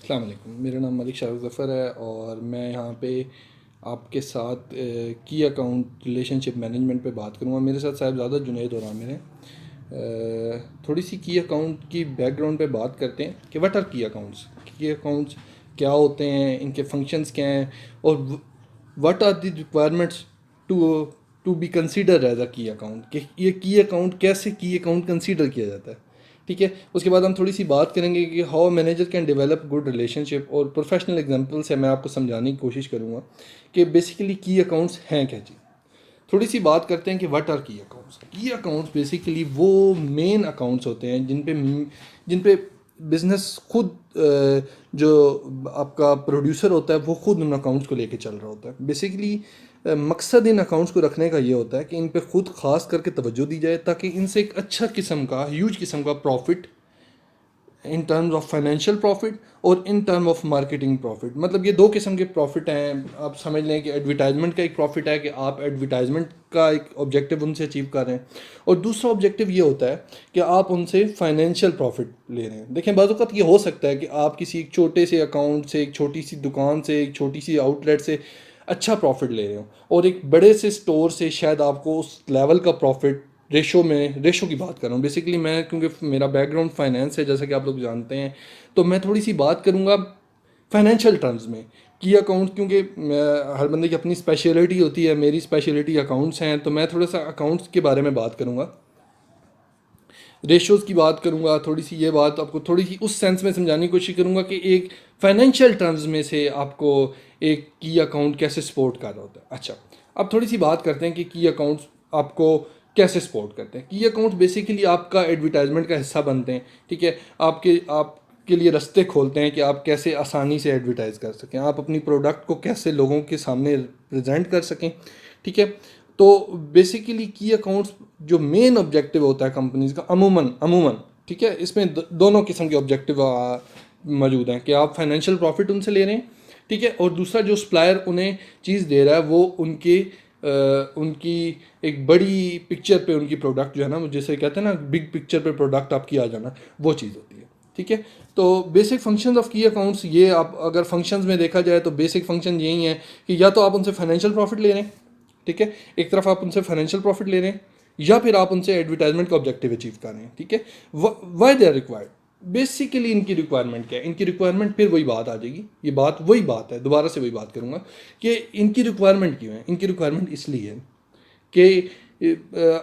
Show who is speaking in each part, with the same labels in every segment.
Speaker 1: السلام علیکم، میرا نام ملک شاہ ظفر ہے اور میں یہاں پہ آپ کے ساتھ کی اکاؤنٹ ریلیشن شپ مینجمنٹ پہ بات کروں گا. میرے ساتھ صاحبزادہ جنید اور عامر ہیں. تھوڑی سی کی اکاؤنٹ کی بیک گراؤنڈ پہ بات کرتے ہیں کہ وٹ آر کی اکاؤنٹس کیا ہوتے ہیں, ان کے فنکشنز کیا ہیں, اور what are the requirements to be consider as a key account, کہ یہ کی اکاؤنٹ کیسے کی اکاؤنٹ کنسیڈر کیا جاتا ہے. ٹھیک ہے, اس کے بعد ہم تھوڑی سی بات کریں گے کہ how manager can develop good relationship, اور پروفیشنل ایگزامپل سے میں آپ کو سمجھانے کی کوشش کروں گا کہ بیسیکلی کی اکاؤنٹس ہیں کیا چیز. تھوڑی سی بات کرتے ہیں کہ وٹ آر کی اکاؤنٹس. کی اکاؤنٹس بیسیکلی وہ مین اکاؤنٹس ہوتے ہیں جن پہ بزنس خود جو آپ کا پروڈیوسر ہوتا ہے وہ خود ان اکاؤنٹس کو لے کے چل رہا ہوتا ہے. بیسیکلی مقصد ان اکاؤنٹس کو رکھنے کا یہ ہوتا ہے کہ ان پہ خود خاص کر کے توجہ دی جائے تاکہ ان سے ایک اچھا قسم کا ہیوج قسم کا profit in terms of financial profit اور in term of marketing profit. مطلب یہ دو قسم کے پروفٹ ہیں. آپ سمجھ لیں کہ ایڈورٹائزمنٹ کا ایک پروفٹ ہے کہ آپ ایڈورٹائزمنٹ کا ایک آبجیکٹیو ان سے اچیو کر رہے ہیں, اور دوسرا آبجیکٹیو یہ ہوتا ہے کہ آپ ان سے فائنینشیل پروفٹ لے رہے ہیں. دیکھیں, بعض اوقات یہ ہو سکتا ہے کہ آپ کسی ایک چھوٹے سے اکاؤنٹ سے, ایک چھوٹی سی دکان سے, ایک چھوٹی سی آؤٹ لیٹ سے اچھا پروفٹ لے رہے ہوں, اور ایک بڑے سے اسٹور سے شاید آپ کو اس لیول کا پروفٹ ریشو کی بات کر رہا ہوں. بیسیکلی میں, کیونکہ میرا بیک گراؤنڈ فائنینس ہے جیسا کہ آپ لوگ جانتے ہیں, تو میں تھوڑی سی بات کروں گا فائنینشیل ٹرمز میں. کی اکاؤنٹ کیونکہ ہر بندے کی اپنی اسپیشلٹی ہوتی ہے, میری اسپیشلٹی اکاؤنٹس ہیں, تو میں تھوڑا سا اکاؤنٹس کے بارے میں بات کروں گا, ریشوز کی بات کروں گا. تھوڑی سی یہ بات آپ کو تھوڑی سی اس سینس میں سمجھانے کی کوشش کروں گا کہ ایک فائنینشیل ٹرمز میں سے آپ کو ایک کی اکاؤنٹ کیسے سپورٹ کر رہا ہوتا ہے. اچھا, اب تھوڑی سی بات کرتے ہیں کہ کی اکاؤنٹس آپ کو کیسے سپورٹ کرتے ہیں. کی اکاؤنٹ بیسیکلی آپ کا ایڈورٹائزمنٹ کا حصہ بنتے ہیں. ٹھیک ہے, آپ کے لیے رستے کھولتے ہیں کہ آپ کیسے آسانی سے ایڈورٹائز کر سکیں, آپ اپنی پروڈکٹ کو کیسے لوگوں کے سامنے پریزنٹ کر سکیں. ٹھیک ہے, تو بیسیکلی کی اکاؤنٹس جو مین آبجیکٹیو ہوتا ہے کمپنیز کا عموماً ٹھیک ہے, اس میں دونوں قسم کے آبجیکٹیو موجود ہیں کہ آپ فائنینشیل پروفٹ ان سے لے رہے ہیں. ٹھیک ہے, اور دوسرا جو سپلائر انہیں چیز دے رہا ہے وہ ان کی ایک بڑی پکچر پہ ان کی پروڈکٹ جو ہے نا, جیسے کہتے ہیں نا بگ پکچر پہ پروڈکٹ آپ کی آ جانا, وہ چیز ہوتی ہے. ٹھیک ہے, تو بیسک فنکشنز آف کی اکاؤنٹس یہ, آپ اگر فنکشنز میں دیکھا جائے تو بیسک فنکشن یہی ہیں کہ یا تو آپ ان سے فائنینشیل پروفٹ لے رہے ہیں. ٹھیک ہے, ایک طرف آپ ان سے فائنینشیل پروفٹ لے رہے ہیں, یا پھر آپ ان سے ایڈورٹائزمنٹ کا آبجیکٹیو اچیو کر رہے ہیں. ٹھیک ہے, why they are required. Basically ان کی ریکوائرمنٹ کیا ہے. ان کی ریکوائرمنٹ پھر وہی بات آ جائے گی, یہ بات وہی بات ہے, دوبارہ سے وہی بات کروں گا کہ ان کی ریکوائرمنٹ کیوں ہے. ان کی ریکوائرمنٹ اس لیے ہے کہ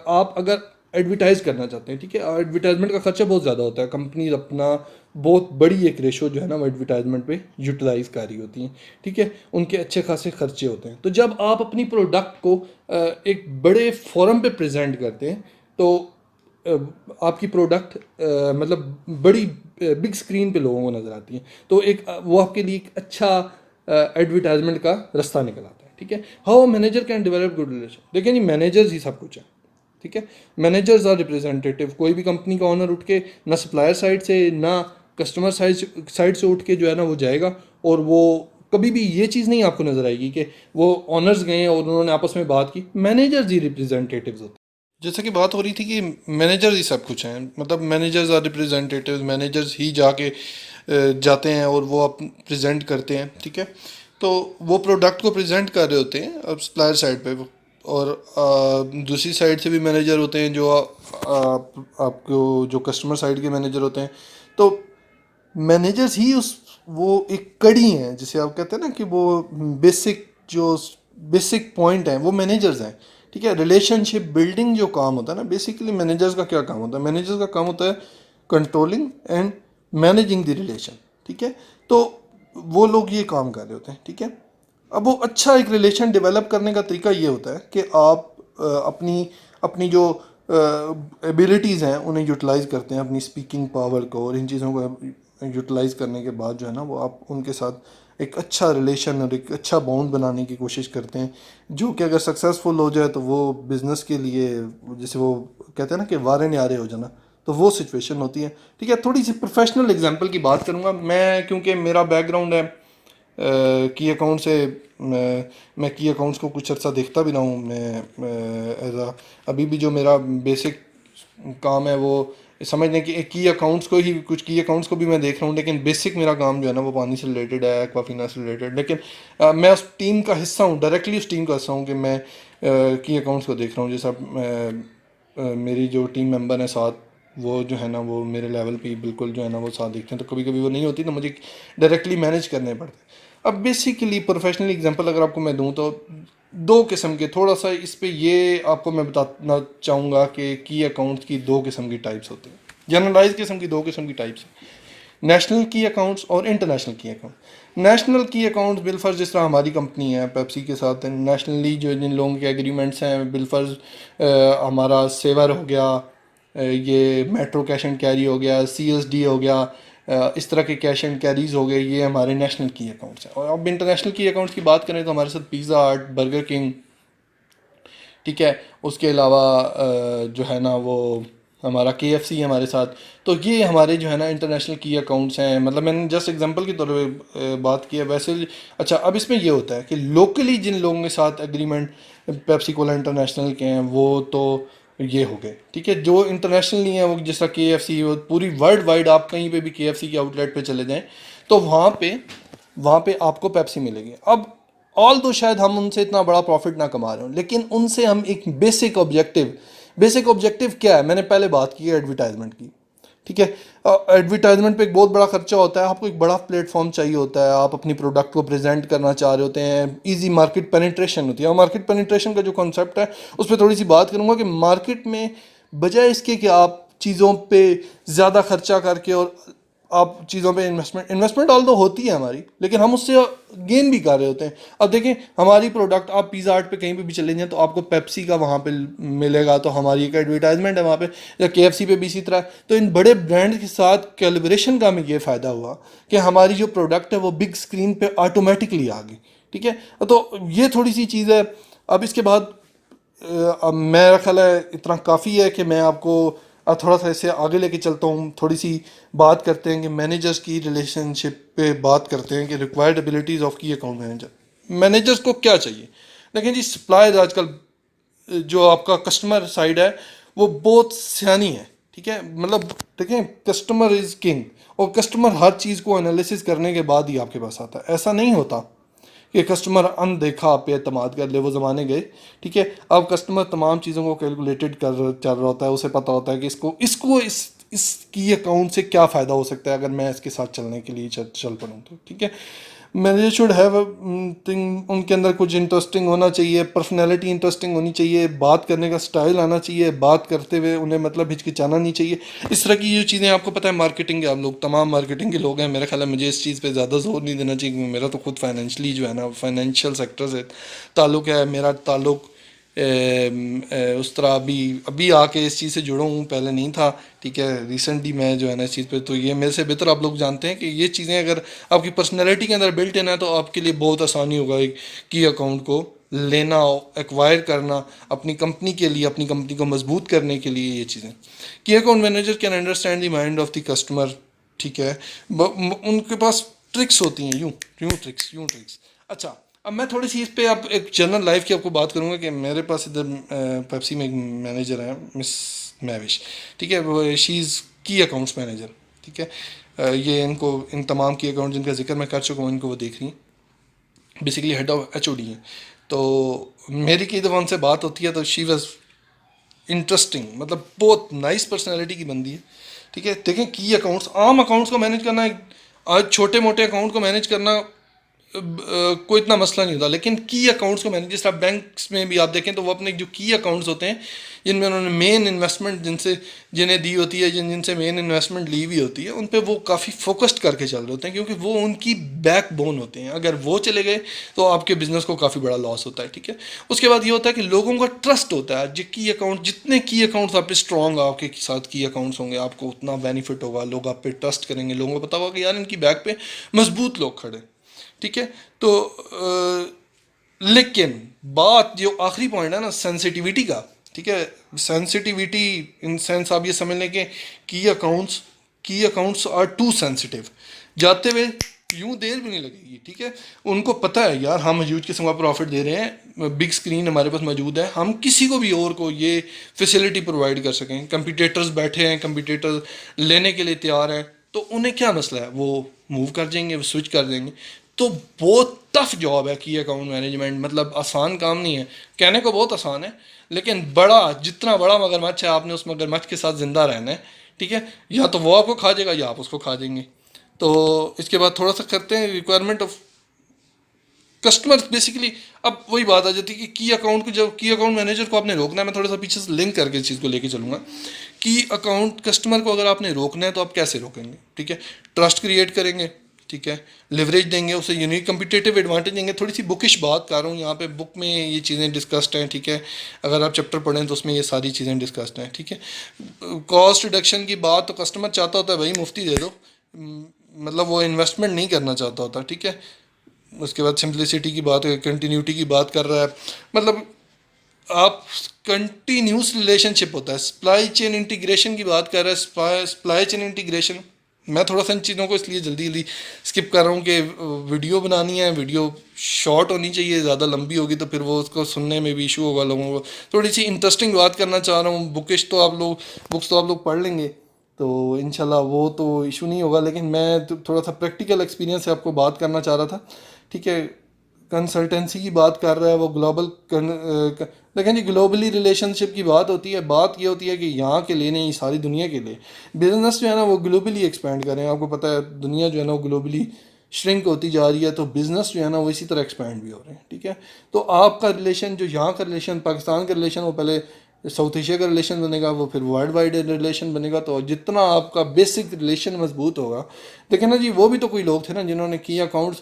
Speaker 1: آپ اگر ایڈورٹائز کرنا چاہتے ہیں, ٹھیک ہے, ایڈورٹائزمنٹ کا خرچہ بہت زیادہ ہوتا ہے. کمپنیز اپنا بہت بڑی ایک ریشو جو ہے نا وہ ایڈورٹائزمنٹ پہ یوٹیلائز کر رہی ہوتی ہیں. ٹھیک ہے, ان کے اچھے خاصے خرچے ہوتے ہیں. تو جب آپ اپنی پروڈکٹ کو ایک بڑے فورم پہ پریزنٹ کرتے ہیں تو آپ کی پروڈکٹ مطلب بڑی بگ اسکرین پہ لوگوں کو نظر آتی ہیں, تو وہ آپ کے لیے ایک اچھا ایڈورٹائزمنٹ کا رستہ نکل آتا ہے. ٹھیک ہے, how manager can develop good relation. دیکھیں جی, مینیجرز ہی سب کچھ ہیں. ٹھیک ہے, مینیجرز آر ریپرزینٹیو. کوئی بھی کمپنی کا آنر اٹھ کے نہ سپلائر سائڈ سے نہ کسٹمر سائڈ سے اٹھ کے جو ہے نا وہ جائے گا, اور وہ کبھی بھی یہ چیز نہیں آپ کو نظر آئے گی کہ وہ آنرز گئے اور انہوں نے آپس میں بات کی. مینیجرز ہی ریپرزینٹیوز ہوتے ہیں. جیسا کہ بات ہو رہی تھی کہ مینیجرز ہی سب کچھ ہیں, مطلب مینیجرز آر ریپرزینٹیوز. مینیجرز ہی جاتے ہیں اور وہ پریزنٹ کرتے ہیں. ٹھیک ہے, تو وہ پروڈکٹ کو پریزنٹ کر رہے ہوتے ہیں اب سپلائر سائڈ پہ, اور دوسری سائڈ سے بھی مینیجر ہوتے ہیں جو آپ کو جو کسٹمر سائڈ کے مینیجر ہوتے ہیں. تو مینیجرز ہی وہ ایک کڑی ہیں, جسے آپ کہتے ہیں نا کہ وہ بیسک پوائنٹ ہیں, وہ مینیجرز ہیں. ٹھیک ہے, ریلیشن شپ بلڈنگ جو کام ہوتا ہے نا, بیسیکلی مینیجرز کا کیا کام ہوتا ہے. مینیجرز کا کام ہوتا ہے controlling and managing the relation. ٹھیک ہے, تو وہ لوگ یہ کام کر رہے ہوتے ہیں. ٹھیک ہے, اب وہ اچھا ایک ریلیشن ڈیولپ کرنے کا طریقہ یہ ہوتا ہے کہ آپ اپنی جو ایبیلٹیز ہیں انہیں یوٹیلائز کرتے ہیں, اپنی اسپیکنگ پاور کو اور ان چیزوں کو یوٹیلائز کرنے کے بعد جو ہے نا وہ آپ ان کے ساتھ ایک اچھا ریلیشن اور ایک اچھا بانڈ بنانے کی کوشش کرتے ہیں, جو کہ اگر سکسیزفل ہو جائے تو وہ بزنس کے لیے, جیسے وہ کہتے ہیں نا کہ وارے نیارے ہو جانا, تو وہ سچویشن ہوتی ہے. ٹھیک ہے, تھوڑی سی پروفیشنل ایگزامپل کی بات کروں گا میں, کیونکہ میرا بیک گراؤنڈ ہے کی اکاؤنٹ سے. میں کی اکاؤنٹس کو کچھ عرصہ دیکھتا بھی رہا ہوں. میں ابھی بھی جو میرا بیسک کام ہے وہ سمجھ لیں کہ ایک کی اکاؤنٹس کو ہی کچھ کی اکاؤنٹس کو بھی میں دیکھ رہا ہوں، لیکن بیسک میرا کام جو ہے نا وہ پانی سے ریلیٹڈ ہے، ایکوافینا سے ریلیٹڈ. لیکن میں اس ٹیم کا حصہ ہوں، ڈائریکٹلی اس ٹیم کا حصہ ہوں کہ میں کی اکاؤنٹس کو دیکھ رہا ہوں. جیسا میری جو ٹیم ممبر ہیں ساتھ، وہ جو ہے نا وہ میرے لیول پہ بالکل جو ہے نا وہ ساتھ دیکھتے ہیں، تو کبھی کبھی وہ نہیں ہوتی تو مجھے ڈائریکٹلی مینیج کرنے پڑتے ہیں. اب بیسیکلی پروفیشنل اگزامپل اگر آپ کو میں دوں تو دو قسم کے، تھوڑا سا اس پہ یہ آپ کو میں بتانا چاہوں گا کہ کی اکاؤنٹس کی دو قسم کی ٹائپس ہوتی ہیں. جنرلائز قسم کی دو قسم کی ٹائپس ہیں، نیشنل کی اکاؤنٹس اور انٹرنیشنل کی اکاؤنٹ. نیشنل کی اکاؤنٹس بالفرض جس طرح ہماری کمپنی ہے پیپسی کے ساتھ، نیشنلی جو جن لوگوں کے ایگریمنٹس ہیں بالفرض ہمارا سیور ہو گیا، یہ میٹرو کیش اینڈ کیری ہو گیا، سی ایس ڈی ہو گیا، اس طرح کے کیش اینڈ کیریز ہو گئے، یہ ہمارے نیشنل کی اکاؤنٹس ہیں. اور اب انٹرنیشنل کی اکاؤنٹس کی بات کریں تو ہمارے ساتھ پیزا ہٹ، برگر کنگ، ٹھیک ہے، اس کے علاوہ جو ہے نا وہ ہمارا کے ایف سی ہے ہمارے ساتھ. تو یہ ہمارے جو ہے نا انٹرنیشنل کی اکاؤنٹس ہیں. مطلب میں نے جسٹ ایگزامپل کے طور پہ بات کی ہے. ویسے اچھا، اب اس میں یہ ہوتا ہے کہ لوکلی جن لوگوں کے ساتھ ایگریمنٹ پیپسی کولا انٹرنیشنل کے ہیں وہ تو یہ ہو گئے، ٹھیک ہے. جو انٹرنیشنل نہیں ہیں وہ جس طرح کے ایف سی، پوری ورلڈ وائڈ آپ کہیں پہ بھی کے ایف سی کے آؤٹ لیٹ پہ چلے جائیں تو وہاں پہ آپ کو پیپسی ملے گی. اب آل دو شاید ہم ان سے اتنا بڑا پروفٹ نہ کما رہے ہوں، لیکن ان سے ہم ایک بیسک آبجیکٹیو کیا ہے، میں نے پہلے بات کی ہے ایڈورٹائزمنٹ کی، ٹھیک ہے. ایڈورٹائزمنٹ پہ ایک بہت بڑا خرچہ ہوتا ہے. آپ کو ایک بڑا پلیٹ فارم چاہیے ہوتا ہے، آپ اپنی پروڈکٹ کو پریزنٹ کرنا چاہ رہے ہوتے ہیں، ایزی مارکیٹ پینیٹریشن ہوتی ہے. اور مارکیٹ پینیٹریشن کا جو کانسیپٹ ہے اس پہ تھوڑی سی بات کروں گا کہ مارکیٹ میں بجائے اس کے کہ آپ چیزوں پہ زیادہ خرچہ کر کے اور آپ چیزوں پہ انویسٹمنٹ آل دو ہوتی ہے ہماری، لیکن ہم اس سے گین بھی کر رہے ہوتے ہیں. اب دیکھیں ہماری پروڈکٹ آپ پیزا ہٹ پہ کہیں پہ بھی چلے جائیں تو آپ کو پیپسی کا وہاں پہ ملے گا، تو ہماری ایک ایڈورٹائزمنٹ ہے وہاں پہ. یا کے ایف سی پہ بھی اسی طرح. تو ان بڑے برانڈ کے ساتھ کیلیبریشن کا ہمیں یہ فائدہ ہوا کہ ہماری جو پروڈکٹ ہے وہ بگ اسکرین پہ آٹومیٹکلی آ گئی، ٹھیک ہے. تو یہ تھوڑی سی چیز ہے. اب اس کے بعد میرا خیال ہے اتنا کافی ہے کہ میں آپ کو تھوڑا سا اسے آگے لے کے چلتا ہوں. تھوڑی سی بات کرتے ہیں کہ مینیجرس کی ریلیشن شپ پہ بات کرتے ہیں کہ ریکوائرڈ ایبلٹیز آف کی اکاؤنٹ مینیجر. مینیجرس کو کیا چاہیے؟ دیکھیں جی، سپلائر آج کل جو آپ کا کسٹمر سائڈ ہے وہ بہت سیانی ہے، ٹھیک ہے. مطلب دیکھیں کسٹمر از کنگ، اور کسٹمر ہر چیز کو انالیسس کرنے کے بعد ہی آپ کے پاس آتا ہے. ایسا نہیں ہوتا کہ کسٹمر اندیکھا آپ پہ اعتماد کر لے، وہ زمانے گئے، ٹھیک ہے. اب کسٹمر تمام چیزوں کو کیلکولیٹڈ کر چل رہا ہوتا ہے. اسے پتہ ہوتا ہے کہ اس کی اکاؤنٹ سے کیا فائدہ ہو سکتا ہے اگر میں اس کے ساتھ چلنے کے لیے چل پڑوں تو، ٹھیک ہے. مینیجر شوڈ ہیو ان کے اندر کچھ انٹرسٹنگ ہونا چاہیے، پرسنالٹی انٹرسٹنگ ہونی چاہیے، بات کرنے کا سٹائل آنا چاہیے، بات کرتے ہوئے انہیں مطلب ہچکچانا نہیں چاہیے. اس طرح کی جو چیزیں آپ کو پتہ ہے مارکیٹنگ کے، آپ لوگ تمام مارکیٹنگ کے لوگ ہیں، میرا خیال ہے مجھے اس چیز پہ زیادہ زور نہیں دینا چاہیے کیونکہ میرا تو خود فائنینشلی جو ہے نا فائنینشیل سیکٹر سے تعلق ہے. میرا تعلق اس طرح ابھی آ کے اس چیز سے جڑا ہوں، پہلے نہیں تھا، ٹھیک ہے. ریسنٹلی میں جو ہے نا اس چیز پہ، تو یہ میرے سے بہتر آپ لوگ جانتے ہیں کہ یہ چیزیں اگر آپ کی پرسنالٹی کے اندر بلٹ ان ہے تو آپ کے لیے بہت آسانی ہوگا ایک کی اکاؤنٹ کو لینا، ایکوائر کرنا اپنی کمپنی کے لیے، اپنی کمپنی کو مضبوط کرنے کے لیے. یہ چیزیں کی account manager can understand the mind of the customer, ٹھیک ہے. ان کے پاس ٹرکس ہوتی ہیں، یوں ٹرکس. اچھا، اب میں تھوڑی سی اس پہ اب ایک جنرل لائف کی آپ کو بات کروں گا کہ میرے پاس ادھر پیپسی میں ایک مینیجر ہے، مس میوش، ٹھیک ہے. وہ شی از کی اکاؤنٹس مینیجر، ٹھیک ہے. یہ ان تمام کی اکاؤنٹ جن کا ذکر میں کر چکا ہوں ان کو وہ دیکھ رہی ہیں، basically head of H O D ہیں. تو میری کئی دفعہ ان سے بات ہوتی ہے تو شی واز انٹرسٹنگ، مطلب بہت نائس پرسنالٹی کی بندی ہے، ٹھیک ہے. دیکھیں کی اکاؤنٹس، عام اکاؤنٹس کو مینیج کرنا، آج چھوٹے موٹے اکاؤنٹ کو مینیج کرنا کوئی اتنا مسئلہ نہیں ہوتا، لیکن کی اکاؤنٹس کو مینیج، جس طرح بینکس میں بھی آپ دیکھیں تو وہ اپنے جو کی اکاؤنٹس ہوتے ہیں جن میں انہوں نے مین انویسٹمنٹ جنہیں دی ہوتی ہے، جن سے مین انویسٹمنٹ لی ہوئی ہوتی ہے، ان پہ وہ کافی فوکسڈ کر کے چل رہے ہوتے ہیں کیونکہ وہ ان کی بیک بون ہوتے ہیں. اگر وہ چلے گئے تو آپ کے بزنس کو کافی بڑا لاس ہوتا ہے، ٹھیک ہے. اس کے بعد یہ ہوتا ہے کہ لوگوں کا ٹرسٹ ہوتا ہے. جتنے کی اکاؤنٹس آپ پہ اسٹرانگ، آپ کے ساتھ کی اکاؤنٹس ہوں گے آپ کو اتنا بینیفٹ ہوگا، لوگ آپ پہ ٹرسٹ کریں گے، لوگوں کو پتا ہوگا کہ یار ان کی بیک پہ مضبوط لوگ کھڑے، ٹھیک ہے. تو لیکن بات جو آخری پوائنٹ ہے نا سینسٹیوٹی کا، ٹھیک ہے. سینسٹیوٹی ان سینس آپ یہ سمجھ لیں کہ کی اکاؤنٹس آر ٹو سینسٹیو. جاتے ہوئے یوں دیر بھی نہیں لگے گی. ٹھیک ہے, ان کو پتہ ہے یار ہم ہیوج قسم کا پروفٹ دے رہے ہیں, بگ اسکرین ہمارے پاس موجود ہے, ہم کسی کو بھی اور کو یہ فیسلٹی پرووائڈ کر سکیں. کمپیٹیٹرز بیٹھے ہیں, کمپیٹیٹر لینے کے لیے تیار ہیں, تو انہیں کیا مسئلہ ہے, وہ موو کر جائیں گے, وہ سوئچ کر دیں گے. تو بہت ٹف جاب ہے کی اکاؤنٹ مینجمنٹ, مطلب آسان کام نہیں ہے. کہنے کو بہت آسان ہے, لیکن جتنا بڑا مگرمچھ ہے, آپ نے اس مگرمچھ کے ساتھ زندہ رہنا ہے. ٹھیک ہے, یا تو وہ آپ کو کھا جائے گا یا آپ اس کو کھا جائیں گے. تو اس کے بعد تھوڑا سا کرتے ہیں ریکوائرمنٹ آف کسٹمر. بیسیکلی اب وہی بات آ جاتی ہے کہ کی اکاؤنٹ کو, جب کی اکاؤنٹ مینیجر کو آپ نے روکنا ہے, میں تھوڑا سا پیچھے سے لنک کر کے اس چیز کو لے کے چلوں گا. کی اکاؤنٹ کسٹمر کو اگر آپ نے روکنا ہے تو آپ کیسے روکیں گے؟ ٹھیک ہے, ٹرسٹ کریٹ کریں گے. ٹھیک ہے, لیوریج دیں گے اسے, یونیک کمپیٹیٹیو ایڈوانٹیج دیں گے. تھوڑی سی بکش بات کر رہا ہوں یہاں پہ, بک میں یہ چیزیں ڈسکسڈ ہیں. ٹھیک ہے, اگر آپ چیپٹر پڑھیں تو اس میں یہ ساری چیزیں ڈسکسڈ ہیں. ٹھیک ہے, کاسٹ ریڈکشن کی بات تو کسٹمر چاہتا ہوتا ہے بھائی مفتی دے دو, مطلب وہ انویسٹمنٹ نہیں کرنا چاہتا ہوتا. ٹھیک ہے, اس کے بعد سمپلسٹی کی بات ہے, کنٹینیوٹی کی بات کر رہا ہے, مطلب آپ کنٹینیوس ریلیشن شپ ہوتا ہے. سپلائی چین انٹیگریشن کی بات کر رہا ہے, سپلائی چین انٹیگریشن. میں تھوڑا سا ان چیزوں کو اس لیے جلدی اسکپ کر رہا ہوں کہ ویڈیو بنانی ہے, ویڈیو شارٹ ہونی چاہیے, زیادہ لمبی ہوگی تو پھر وہ اس کو سننے میں بھی ایشو ہوگا لوگوں کو. تھوڑی سی انٹرسٹنگ بات کرنا چاہ رہا ہوں. بکس تو آپ لوگ پڑھ لیں گے تو انشاءاللہ وہ تو ایشو نہیں ہوگا, لیکن میں تھوڑا سا پریکٹیکل ایکسپیرینس سے آپ کو بات کرنا چاہ رہا تھا. ٹھیک ہے, کنسلٹنسی کی بات کر رہا ہے وہ گلوبل. لیکن جی گلوبلی ریلیشن شپ کی بات ہوتی ہے. بات یہ ہوتی ہے کہ یہاں کے لیے نہیں, ساری دنیا کے لیے بزنس جو ہے نا وہ گلوبلی ایکسپینڈ کریں. آپ کو پتہ ہے دنیا جو ہے نا وہ گلوبلی شرنک ہوتی جا رہی ہے, تو بزنس جو ہے نا وہ اسی طرح ایکسپینڈ بھی ہو رہے ہیں. ٹھیک ہے, تو آپ کا ریلیشن جو یہاں کا ریلیشن, پاکستان کا ریلیشن, وہ پہلے ساؤتھ ایشیا کا ریلیشن بنے گا, وہ پھر ورلڈ وائڈ ریلیشن بنے گا. تو جتنا آپ کا بیسک ریلیشن مضبوط ہوگا. دیکھیں نا جی, وہ بھی تو کوئی لوگ تھے نا جنہوں نے کی اکاؤنٹس,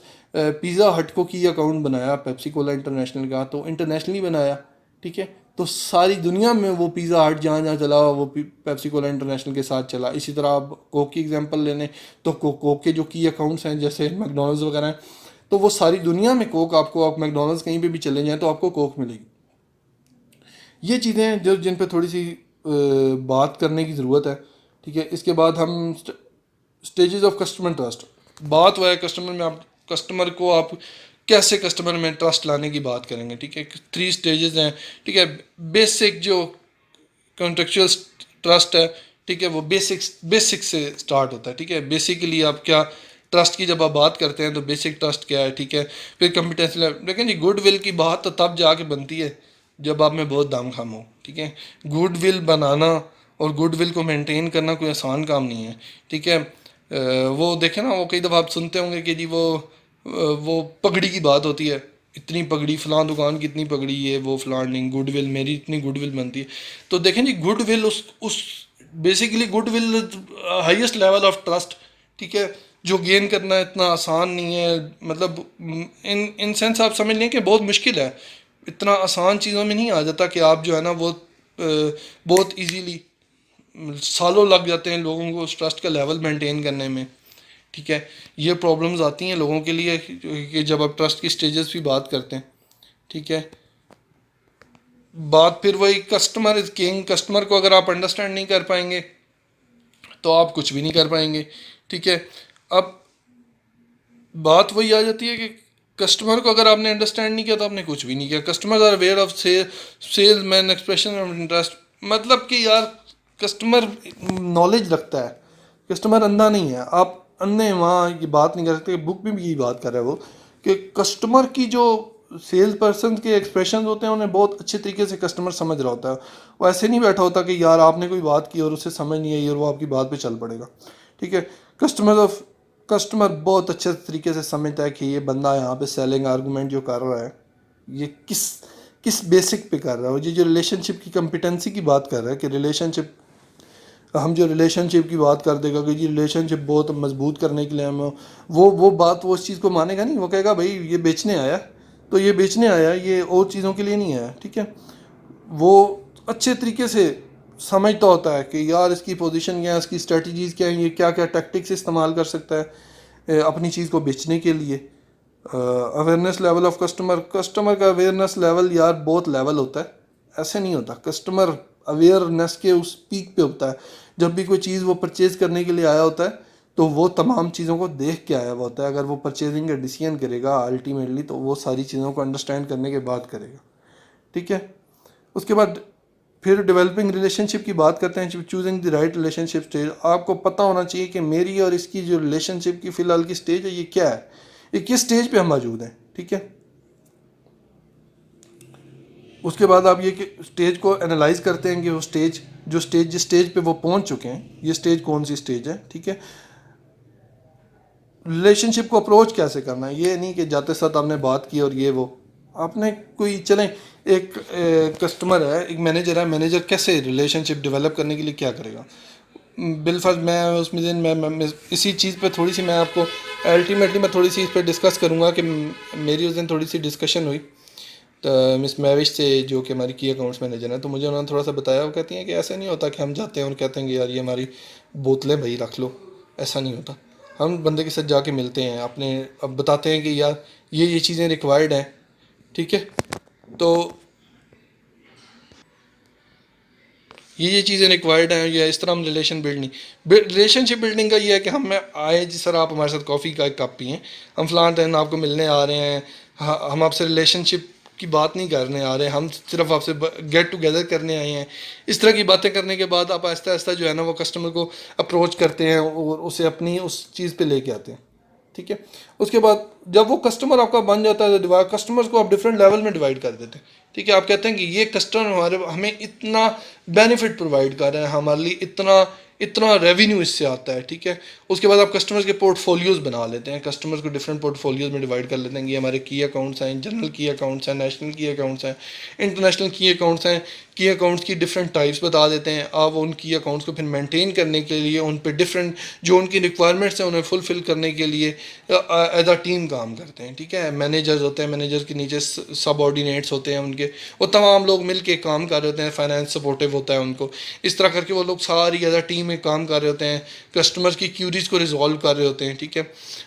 Speaker 1: پیزا ہٹ کو کی اکاؤنٹ بنایا, پیپسی کولا انٹرنیشنل کا تو انٹرنیشنلی بنایا. ٹھیک ہے, تو ساری دنیا میں وہ پیزا ہٹ جہاں جہاں چلا وہ پیپسی کولا انٹرنیشنل کے ساتھ چلا. اسی طرح آپ کوک کی ایگزامپل لے لیں تو کوک کے جو کی اکاؤنٹس ہیں جیسے میکڈونلڈز وغیرہ ہیں, تو وہ ساری دنیا میں کوک آپ میکڈونلڈز کہیں پہ بھی چلے جائیں تو آپ کو کوک ملے گی. یہ چیزیں ہیں جن پہ تھوڑی سی بات کرنے کی ضرورت ہے. ٹھیک ہے, اس کے بعد ہم اسٹیجز آف کسٹمر ٹرسٹ. بات وہ ہے کسٹمر میں, آپ کسٹمر کو آپ کیسے کسٹمر میں ٹرسٹ لانے کی بات کریں گے. ٹھیک ہے, 3 اسٹیجز ہیں. ٹھیک ہے, بیسک جو کانٹریکچوئل ٹرسٹ ہے, ٹھیک ہے, وہ بیسک سے اسٹارٹ ہوتا ہے. ٹھیک ہے, بیسیکلی آپ کیا ٹرسٹ کی جب آپ بات کرتے ہیں تو بیسک ٹرسٹ کیا ہے. ٹھیک ہے, پھر کمپیٹنسی لیول. لیکن جی گڈ ول کی بات تو تب جا کے بنتی ہے جب آپ میں بہت دام خام ہو. ٹھیک ہے, گڈ ول بنانا اور گڈ ول کو مینٹین کرنا کوئی آسان کام نہیں ہے. ٹھیک ہے, وہ دیکھیں نا, وہ کئی دفعہ آپ سنتے ہوں گے کہ جی وہ پگڑی کی بات ہوتی ہے, اتنی پگڑی فلاں دکان کی اتنی پگڑی ہے, وہ فلاں نہیں, گڈ ول میری اتنی گڈ ول بنتی ہے. تو دیکھیں جی goodwill is basically goodwill highest level of trust. ٹھیک ہے, جو گین کرنا اتنا آسان نہیں ہے, مطلب ان سینس آپ سمجھ لیں کہ بہت مشکل ہے. اتنا آسان چیزوں میں نہیں آ جاتا کہ آپ جو ہے نا وہ بہت ایزیلی, سالوں لگ جاتے ہیں لوگوں کو اس ٹرسٹ کا لیول مینٹین کرنے میں. ٹھیک ہے, یہ پرابلمز آتی ہیں لوگوں کے لیے کہ جب آپ ٹرسٹ کی اسٹیجز بھی بات کرتے ہیں. ٹھیک ہے, بات پھر وہی کسٹمر از کنگ. کسٹمر کو اگر آپ انڈرسٹینڈ نہیں کر پائیں گے تو آپ کچھ بھی نہیں کر پائیں گے. ٹھیک ہے, اب بات وہی آ جاتی ہے کہ کسٹمر کو اگر آپ نے انڈرسٹینڈ نہیں کیا تو آپ نے کچھ بھی نہیں کیا. Customer are aware of sales man expression of interest. مطلب کہ یار کسٹمر نالج رکھتا ہے, کسٹمر اندھا نہیں ہے. آپ اندھے وہاں یہ بات نہیں کر سکتے. بک میں بھی یہی بات کر رہا ہے وہ کہ کسٹمر کی جو سیلز پرسن کے ایکسپریشنز ہوتے ہیں انہیں بہت اچھے طریقے سے کسٹمر سمجھ رہا ہوتا ہے. وہ ایسے نہیں بیٹھا ہوتا کہ یار آپ نے کوئی بات کی اور اسے سمجھ نہیں آئی اور وہ آپ کی بات پہ چل پڑے گا. ٹھیک ہے, کسٹمر بہت اچھے طریقے سے سمجھتا ہے کہ یہ بندہ یہاں پہ سیلنگ آرگومنٹ جو کر رہا ہے یہ کس بیسک پہ کر رہا ہے. یہ جو ریلیشن شپ کی کمپیٹنسی کی بات کر رہا ہے کہ ریلیشن شپ, ہم جو ریلیشن شپ کی بات کر دے گا کہ جی ریلیشن شپ بہت مضبوط کرنے کے لیے ہم وہ بات وہ اس چیز کو مانے گا نہیں. وہ کہے گا بھائی یہ بیچنے آیا تو یہ بیچنے آیا, یہ اور چیزوں کے لیے نہیں آیا. ٹھیک ہے, وہ اچھے طریقے سے سمجھتا ہوتا ہے کہ یار اس کی پوزیشن کیا ہے, اس کی اسٹریٹجیز کیا ہیں, یہ کیا کیا ٹیکٹکس استعمال کر سکتا ہے اپنی چیز کو بیچنے کے لیے. اویئرنیس لیول آف کسٹمر کا اویئرنیس لیول یار بہت لیول ہوتا ہے, ایسے نہیں ہوتا. کسٹمر اویئرنیس کے اس پیک پہ ہوتا ہے جب بھی کوئی چیز وہ پرچیز کرنے کے لیے آیا ہوتا ہے تو وہ تمام چیزوں کو دیکھ کے آیا ہوا ہوتا ہے. اگر وہ پرچیزنگ کا ڈیسیژن کرے گا الٹیمیٹلی تو وہ ساری چیزوں کو انڈرسٹینڈ کرنے کے بعد کرے گا. ٹھیک ہے. اس کے بعد پھر ڈیولپنگ ریلیشن شپ کی بات کرتے ہیں. چوزنگ دی رائٹ ریلیشن شپ اسٹیج. آپ کو پتہ ہونا چاہیے کہ میری اور اس کی جو ریلیشن شپ کی فی الحال کی اسٹیج ہے یہ کیا ہے, یہ کس اسٹیج پہ ہم موجود ہیں. ٹھیک ہے. اس کے بعد آپ یہ کہ اسٹیج کو انالائز کرتے ہیں کہ وہ اسٹیج جس اسٹیج پہ وہ پہنچ چکے ہیں یہ اسٹیج کون سی اسٹیج ہے. ٹھیک ہے. ریلیشن شپ کو اپروچ کیسے کرنا ہے, یہ نہیں کہ جاتے ساتھ آپ نے بات کی اور یہ وہ آپ نے کوئی چلیں ایک کسٹمر ہے, ایک مینیجر ہے, مینیجر کیسے ریلیشن شپ ڈیولپ کرنے کے لیے کیا کرے گا. بالفرض میں اس میں اسی چیز پہ تھوڑی سی میں آپ کو الٹیمیٹلی میں تھوڑی سی اس پہ ڈسکس کروں گا کہ میری اس دن تھوڑی سی ڈسکشن ہوئی تو مس میوش سے جو کہ ہماری کی اکاؤنٹس مینیجر ہیں, تو مجھے انہوں نے تھوڑا سا بتایا. وہ کہتی ہیں کہ ایسا نہیں ہوتا کہ ہم جاتے ہیں اور کہتے ہیں کہ یار یہ ہماری بوتلیں بھائی رکھ لو, ایسا نہیں ہوتا. ہم بندے کے ساتھ جا کے ملتے ہیں, اپنے اب بتاتے ہیں کہ یار یہ چیزیں ریکوائرڈ ہیں. ٹھیک ہے. تو یہ چیزیں ریکوائرڈ ہیں یا اس طرح ہم ریلیشن شپ بلڈنگ کا یہ ہے کہ ہم آئے جس طرح آپ ہمارے ساتھ کافی کا ایک کپ پئیں, ہم فلاں ٹائم آپ کو ملنے آ رہے ہیں, ہم آپ سے ریلیشن شپ کی بات نہیں کرنے آ رہے, ہم صرف آپ سے گیٹ ٹوگیدر کرنے آئے ہیں. اس طرح کی باتیں کرنے کے بعد آپ آہستہ آہستہ جو ہے نا وہ کسٹمر کو اپروچ کرتے ہیں اور اسے اپنی اس چیز پہ لے کے آتے ہیں. ٹھیک ہے. اس کے بعد جب وہ کسٹمر آپ کا بن جاتا ہے تو کسٹمرز کو آپ ڈفرینٹ لیول میں ڈیوائڈ کر دیتے ہیں. ٹھیک ہے. آپ کہتے ہیں کہ یہ کسٹمر ہمیں اتنا بینیفٹ پرووائڈ کر رہے ہیں, ہمارے لیے اتنا ریونیو اس سے آتا ہے. ٹھیک ہے. اس کے بعد آپ کسٹمرز کے پورٹ فولیوز بنا لیتے ہیں, کسٹمرز کو ڈفرینٹ پورٹ فولیوز میں ڈیوائڈ کر لیتے ہیں. یہ ہمارے کی اکاؤنٹس ہیں, جنرل کی اکاؤنٹس ہیں, نیشنل کی اکاؤنٹس ہیں, انٹرنیشنل کی اکاؤنٹس ہیں. کی اکاؤنٹس کی ڈفرینٹ ٹائپس بتا دیتے ہیں. آپ ان کی اکاؤنٹس کو پھر مینٹین کرنے کے لیے ان پہ ڈفرینٹ جو ان کی ریکوائرمنٹس ہیں انہیں فلفل کرنے کے لیے ایز اے ٹیم کام کرتے ہیں. ٹھیک ہے. مینیجرز ہوتے ہیں, مینیجر کے نیچے سب آرڈینیٹس ہوتے ہیں ان کے, وہ تمام لوگ مل کے کام کر رہے ہوتے ہیں. فائنینس سپورٹو ہوتا ہے ان کو. اس طرح کر کے وہ لوگ ساری ایز اے ٹیم میں کام کر رہے ہوتے ہیں, کسٹمرز کی کیوریز کو ریزالو کر رہے ہوتے ہیں. ٹھیک ہے.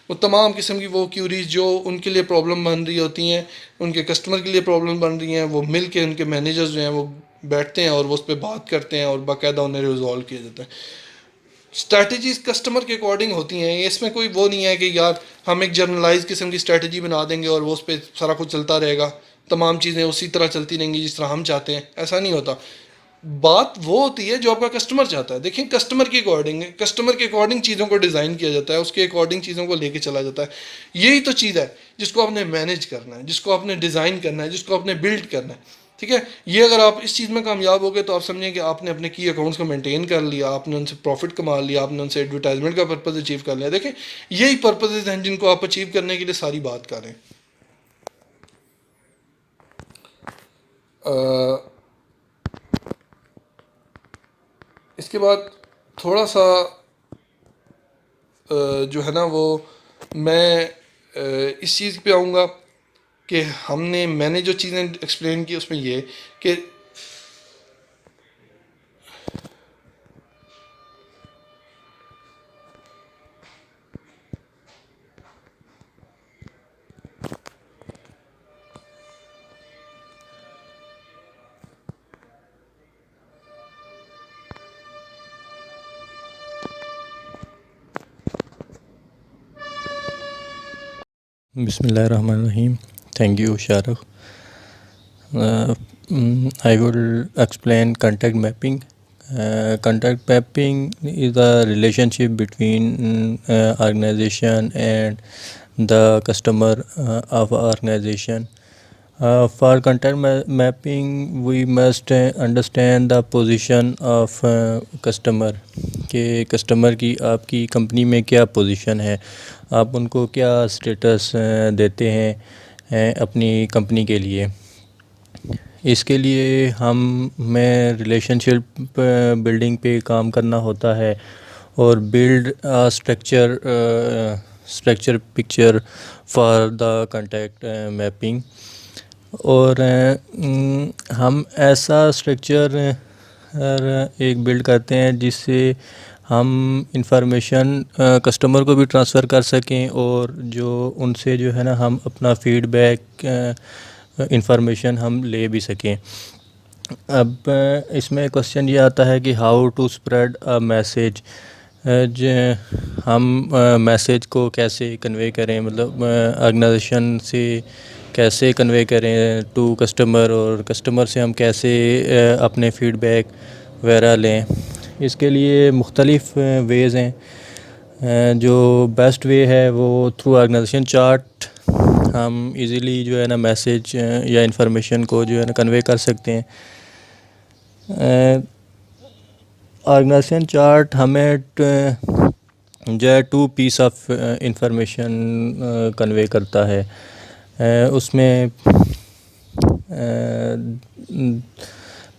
Speaker 1: وہ تمام قسم کی وہ کیوریز جو ان کے لیے پرابلم بن رہی ہوتی ہیں, ان کے کسٹمر کے لیے پرابلم بن رہی ہیں, وہ مل کے ان کے مینیجرز جو ہیں وہ بیٹھتے ہیں اور وہ اس پہ بات کرتے ہیں اور باقاعدہ انہیں ریزالو کیا جاتا ہے. اسٹریٹجیز کسٹمر کے اکارڈنگ ہوتی ہیں. اس میں کوئی وہ نہیں ہے کہ یار ہم ایک جرنلائز قسم کی اسٹریٹجی بنا دیں گے اور وہ اس پہ سارا کچھ چلتا رہے گا, تمام چیزیں اسی طرح چلتی رہیں گی جس طرح ہم چاہتے ہیں. ایسا نہیں ہوتا. بات وہ ہوتی ہے جو آپ کا کسٹمر چاہتا ہے. دیکھیں کسٹمر کے اکارڈنگ چیزوں کو ڈیزائن کیا جاتا ہے, اس کے اکارڈنگ چیزوں کو لے کے چلا جاتا ہے. یہی تو چیز ہے جس کو آپ نے مینیج کرنا ہے, جس کو آپ نے ڈیزائن کرنا ہے, جس کو آپ نے بلڈ کرنا ہے. ٹھیک ہے. یہ اگر آپ اس چیز میں کامیاب ہو گئے تو آپ سمجھیں کہ آپ نے اپنے کی اکاؤنٹس کو مینٹین کر لیا, آپ نے ان سے پروفٹ کما لیا, آپ نے ان سے ایڈورٹائزمنٹ کا پرپز اچیو کر لیا. دیکھیں یہی پرپزز ہیں جن کو آپ اچیو کرنے کے لیے ساری بات کر رہے ہیں. اس کے بعد تھوڑا سا جو ہے نا وہ میں اس چیز پہ آؤں گا کہ میں نے جو چیزیں ایکسپلین کی اس میں یہ کہ
Speaker 2: بسم اللہ الرحمن الرحیم. Thank you Shariq. I will explain contact mapping. Contact mapping is a relationship between organization and the customer of organization. For contact mapping, we must understand the position of customer. کہ کسٹمر کی آپ کی کمپنی میں کیا position ہے, آپ ان کو کیا اسٹیٹس دیتے ہیں اپنی کمپنی کے لیے. اس کے لیے ہمیں ریلیشن شپ بلڈنگ پہ کام کرنا ہوتا ہے اور build structure picture for the contact mapping. اور ہم ایسا اسٹرکچر ایک بلڈ کرتے ہیں جس سے ہم انفارمیشن کسٹمر کو بھی ٹرانسفر کر سکیں اور جو ان سے جو ہے نا ہم اپنا فیڈ بیک انفارمیشن ہم لے بھی سکیں. اب اس میں کوشچن یہ آتا ہے کہ how to spread a message. ہم میسیج کو کیسے کنوے کریں، مطلب آرگنائزیشن سے کیسے کنوے کریں ٹو کسٹمر، اور کسٹمر سے ہم کیسے اپنے فیڈ بیک وغیرہ لیں. اس کے لیے مختلف ویز ہیں. جو بیسٹ وے ہے وہ تھرو آرگنائزیشن چارٹ ہم ایزیلی جو ہے نا میسیج یا انفارمیشن کو جو ہے نا کنوے کر سکتے ہیں. آرگنائزیشن چارٹ ہمیں جو ہے 2 پیس آف انفارمیشن کنوے کرتا ہے. اس میں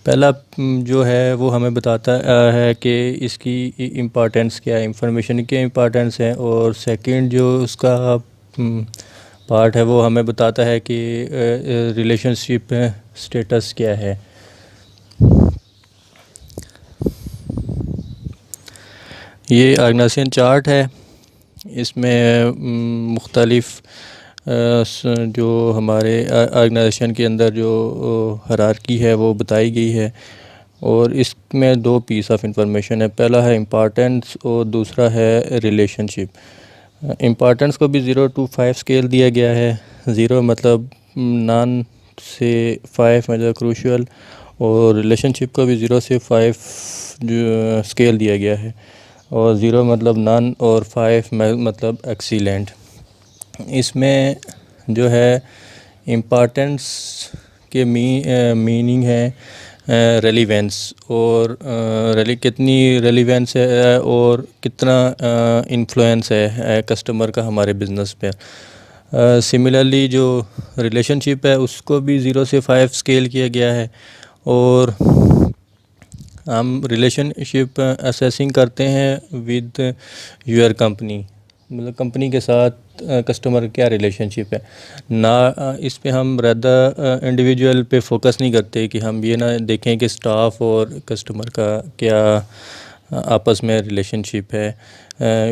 Speaker 2: پہلا جو ہے وہ ہمیں بتاتا ہے کہ اس کی امپارٹینس کیا ہے، انفارمیشن کی امپارٹینس ہے، اور سیکنڈ جو اس کا پارٹ ہے وہ ہمیں بتاتا ہے کہ ریلیشن شپ سٹیٹس کیا ہے. یہ آرگنائزیشن چارٹ ہے. اس میں مختلف جو ہمارے آرگنائزیشن کے اندر جو ہرارکی ہے وہ بتائی گئی ہے، اور اس میں 2 پیس آف انفارمیشن ہے. پہلا ہے امپارٹینس اور دوسرا ہے ریلیشن شپ. امپارٹینس کو بھی 0 to 5 اسکیل دیا گیا ہے. 0 مطلب نان سے 5 مطلب کروشل، اور ریلیشن شپ کو بھی 0 سے 5 جو اسکیل دیا گیا ہے، اور 0 مطلب نان اور 5 مطلب ایکسیلنٹ. اس میں جو ہے امپارٹینس کے میننگ ہے ریلیونس، اور کتنی ریلیونس ہے اور کتنا انفلوئنس ہے کسٹمر کا ہمارے بزنس پہ. سملرلی جو ریلیشن شپ ہے اس کو بھی 0 سے 5 اسکیل کیا گیا ہے، اور ہم ریلیشن شپ اسیسنگ کرتے ہیں ود یور کمپنی، مطلب کمپنی کے ساتھ کسٹمر کیا ریلیشن شپ ہے. نہ اس پہ ہم ریدر انڈیویجول پہ فوکس نہیں کرتے کہ ہم یہ نہ دیکھیں کہ سٹاف اور کسٹمر کا کیا آپس میں ریلیشن شپ ہے.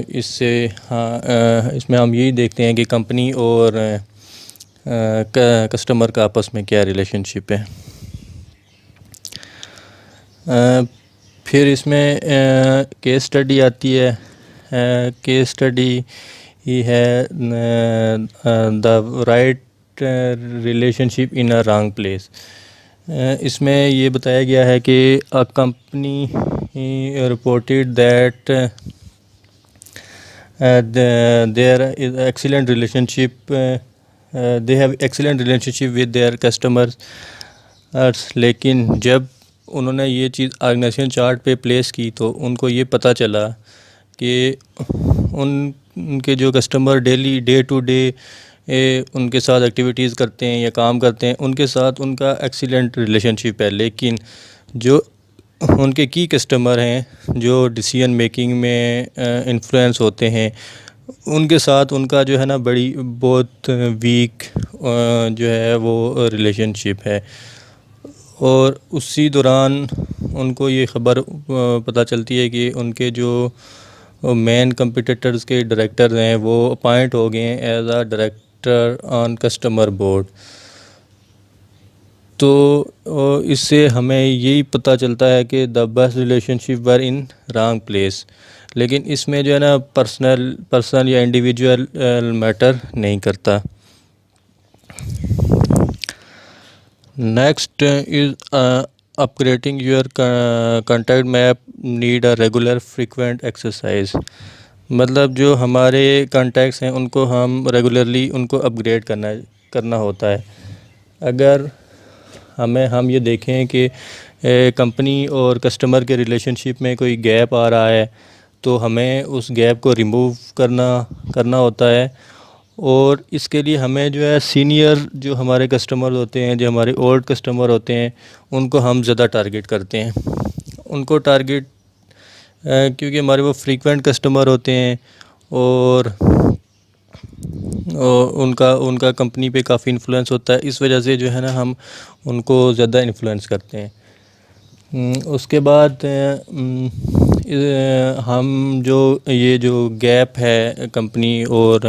Speaker 2: اس میں ہم یہی دیکھتے ہیں کہ کمپنی اور کسٹمر کا آپس میں کیا ریلیشن شپ ہے. پھر اس میں کیس اسٹڈی آتی ہے. کیس اسٹڈی ہی ہے the right relationship in a wrong place. اس میں یہ بتایا گیا ہے کہ a company reported that there is excellent relationship they have excellent relationship with their customers. لیکن جب انہوں نے یہ چیز آرگنائزیشن چارٹ پہ پلیس کی تو ان کو یہ پتہ چلا کہ ان کے جو کسٹمر ڈے ٹو ڈے ان کے ساتھ ایکٹیویٹیز کرتے ہیں یا کام کرتے ہیں، ان کے ساتھ ان کا ایکسیلنٹ ریلیشن شپ ہے، لیکن جو ان کے کی کسٹمر ہیں جو ڈیسیژن میکنگ میں انفلوئنس ہوتے ہیں، ان کے ساتھ ان کا جو ہے نا بہت ویک جو ہے وہ ریلیشن شپ ہے. اور اسی دوران ان کو یہ خبر پتہ چلتی ہے کہ ان کے جو مین کمپیٹیٹرز کے ڈائریکٹر ہیں وہ اپائنٹ ہو گئے ہیں as a director on customer board. تو اس سے ہمیں یہی پتہ چلتا ہے کہ the best relation ship were in wrong place. لیکن اس میں جو ہے نا پرسنل یا انڈیویجول میٹر نہیں کرتا. Next is up grading your contact map need a regular frequent exercise. مطلب جو ہمارے کانٹیکٹس ہیں ان کو ہم ریگولرلی ان کو اپ گریڈ کرنا ہوتا ہے. اگر ہم یہ دیکھیں کہ کمپنی اور کسٹمر کے ریلیشن شپ میں کوئی گیپ آ رہا ہے تو ہمیں اس گیپ کو ریموو کرنا ہوتا ہے. اور اس کے لیے ہمیں جو ہے سینئر جو ہمارے کسٹمر ہوتے ہیں، جو ہمارے اولڈ کسٹمر ہوتے ہیں، ان کو ہم زیادہ ٹارگٹ کرتے ہیں. ان کو ٹارگٹ کیونکہ ہمارے وہ فریکوینٹ کسٹمر ہوتے ہیں، اور ان کا کمپنی پہ کافی انفلوئنس ہوتا ہے. اس وجہ سے جو ہے نا ہم ان کو زیادہ انفلوئنس کرتے ہیں. اس کے بعد ہم یہ جو گیپ ہے کمپنی اور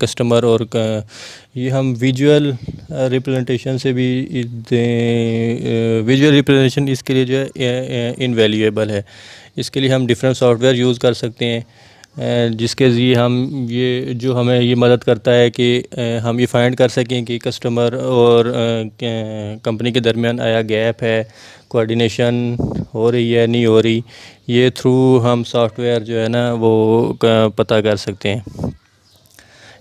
Speaker 2: کسٹمر اور یہ ہم ویژول ریپرزنٹیشن سے بھی ویژول ریپرزنٹیشن اس کے لیے جو ہے انویلیویبل ہے. اس کے لیے ہم ڈفرینٹ سافٹ ویئر یوز کر سکتے ہیں جس کے ذریعے ہم ہمیں یہ مدد کرتا ہے کہ ہم یہ فائنڈ کر سکیں کہ کسٹمر اور کمپنی کے درمیان آیا گیپ ہے، کوآرڈینیشن ہو رہی ہے نہیں ہو رہی، یہ تھرو ہم سافٹ ویئر جو ہے نا وہ پتہ کر سکتے ہیں۔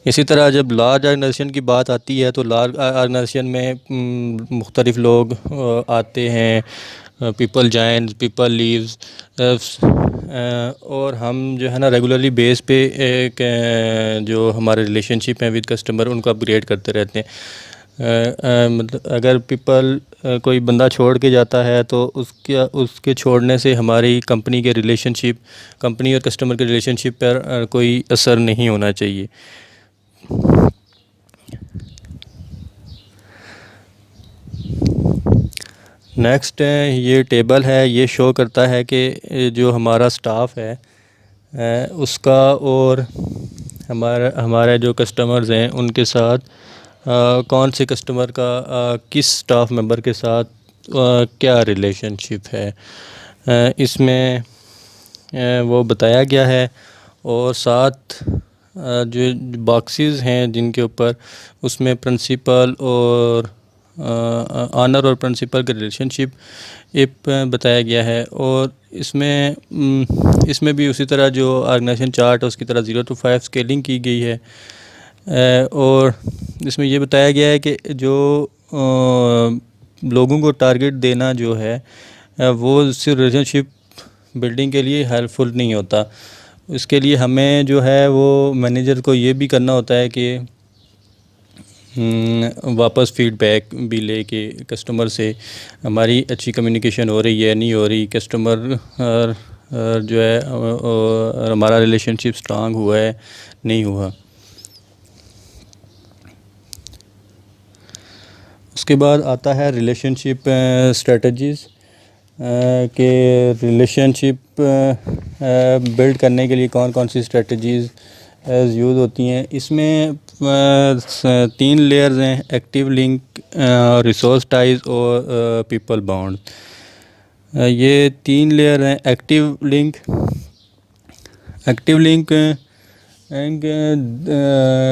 Speaker 2: اسی طرح جب لارج آرگنائزیشن کی بات آتی ہے تو لارج آرگنائزیشن میں مختلف لوگ آتے ہیں، پیپل جوائنز، پیپل لیوز، اور ہم جو ہے نا ریگولرلی بیس پہ ایک جو ہمارے ریلیشن شپ ہیں ود کسٹمر ان کو اپ گریڈ کرتے رہتے ہیں۔ مطلب اگر کوئی بندہ چھوڑ کے جاتا ہے تو اس کے چھوڑنے سے ہماری کمپنی کے ریلیشن شپ، کمپنی اور کسٹمر کے ریلیشن شپ پر کوئی اثر نہیں ہونا چاہیے۔ نیکسٹ یہ ٹیبل ہے، یہ شو کرتا ہے کہ جو ہمارا سٹاف ہے اس کا اور ہمارے جو کسٹمرز ہیں ان کے ساتھ کون سے کسٹمر کا کس سٹاف ممبر کے ساتھ کیا ریلیشن شپ ہے، اس میں وہ بتایا گیا ہے۔ اور ساتھ جو باکسز ہیں جن کے اوپر اس میں پرنسپل اور آنر اور پرنسپل کا ریلیشن شپ بتایا گیا ہے۔ اور اس میں بھی اسی طرح جو آرگنائزیشن چارٹ ہے اس کی طرح 0 to 5 اسکیلنگ کی گئی ہے۔ اور اس میں یہ بتایا گیا ہے کہ جو لوگوں کو ٹارگٹ دینا جو ہے وہ صرف ریلیشن شپ بلڈنگ کے لیے ہیلپ فل نہیں ہوتا، اس کے لیے ہمیں جو ہے وہ مینیجر کو یہ بھی کرنا ہوتا ہے کہ واپس فیڈ بیک بھی لے کے کسٹمر سے ہماری اچھی کمیونیکیشن ہو رہی ہے نہیں ہو رہی، کسٹمر جو ہے ہمارا ریلیشن شپ اسٹرانگ ہوا ہے نہیں ہوا۔ اس کے بعد آتا ہے ریلیشن شپ اسٹریٹجیز، کہ ریلیشن شپ بلڈ کرنے کے لیے کون کون سی اسٹریٹجیز یوز ہوتی ہیں۔ اس میں 3 لیئرز ہیں: ایکٹیو لنک، ریسورس ٹائز اور پیپل بانڈ۔ یہ 3 لیئر ہیں۔ ایکٹیو لنک